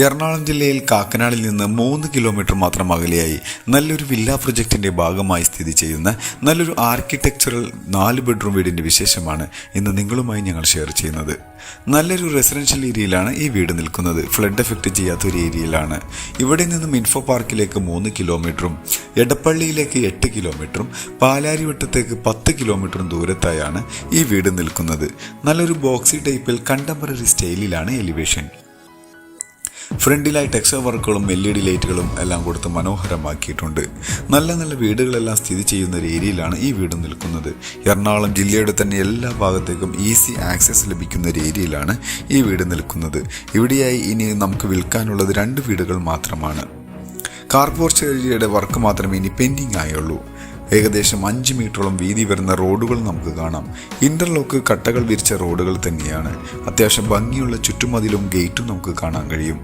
എറണാകുളം ജില്ലയിൽ കാക്കനാടിൽ നിന്ന് 3 കിലോമീറ്റർ മാത്രം അകലെയായി നല്ലൊരു വില്ല പ്രൊജക്ടിന്റെ ഭാഗമായി സ്ഥിതി ചെയ്യുന്ന നല്ലൊരു ആർക്കിടെക്ചറൽ 4 ബെഡ്റൂം വീടിന്റെ വിശേഷമാണ് ഇന്ന് നിങ്ങളുമായി ഞങ്ങൾ ഷെയർ ചെയ്യുന്നത്. നല്ലൊരു റെസിഡൻഷ്യൽ ഏരിയയിലാണ് ഈ വീട് നിൽക്കുന്നത്. ഫ്ലഡ് എഫക്റ്റ് ചെയ്യാത്തൊരു ഏരിയയിലാണ്. ഇവിടെ നിന്നും ഇൻഫോ പാർക്കിലേക്ക് 3 കിലോമീറ്ററും എടപ്പള്ളിയിലേക്ക് 8 കിലോമീറ്ററും പാലാരിവട്ടത്തേക്ക് 10 കിലോമീറ്ററും ദൂരത്തായാണ് ഈ വീട് നിൽക്കുന്നത്. നല്ലൊരു ബോക്സി ടൈപ്പിൽ കണ്ടംപററി സ്റ്റൈലിലാണ് എലിവേഷൻ. ഫ്രണ്ടിലായി ടെക്സ്ചർ വർക്കുകളും LED ലൈറ്റുകളും എല്ലാം കൊടുത്ത് മനോഹരമാക്കിയിട്ടുണ്ട്. നല്ല വീടുകളെല്ലാം സ്ഥിതി ചെയ്യുന്ന ഒരു ഏരിയയിലാണ് ഈ വീട് നിൽക്കുന്നത്. എറണാകുളം ജില്ലയുടെ തന്നെ എല്ലാ ഭാഗത്തേക്കും ഈസി ആക്സസ് ലഭിക്കുന്ന ഒരു ഏരിയയിലാണ് ഈ വീട് നിൽക്കുന്നത്. ഇവിടെയായി ഇനി നമുക്ക് വിൽക്കാനുള്ളത് 2 വീടുകൾ മാത്രമാണ്. കാർപോർച്ച് ഏരിയയുടെ വർക്ക് മാത്രമേ ഇനി പെൻഡിങ് ആയുള്ളൂ. ഏകദേശം 5 മീറ്ററോളം വീതി വരുന്ന റോഡുകൾ നമുക്ക് കാണാം. ഇന്റർലോക്ക് കട്ടകൾ വിരിച്ച റോഡുകൾ തന്നെയാണ്. അത്യാവശ്യം ഭംഗിയുള്ള ചുറ്റുമതിലും ഗേറ്റും നമുക്ക് കാണാൻ കഴിയും.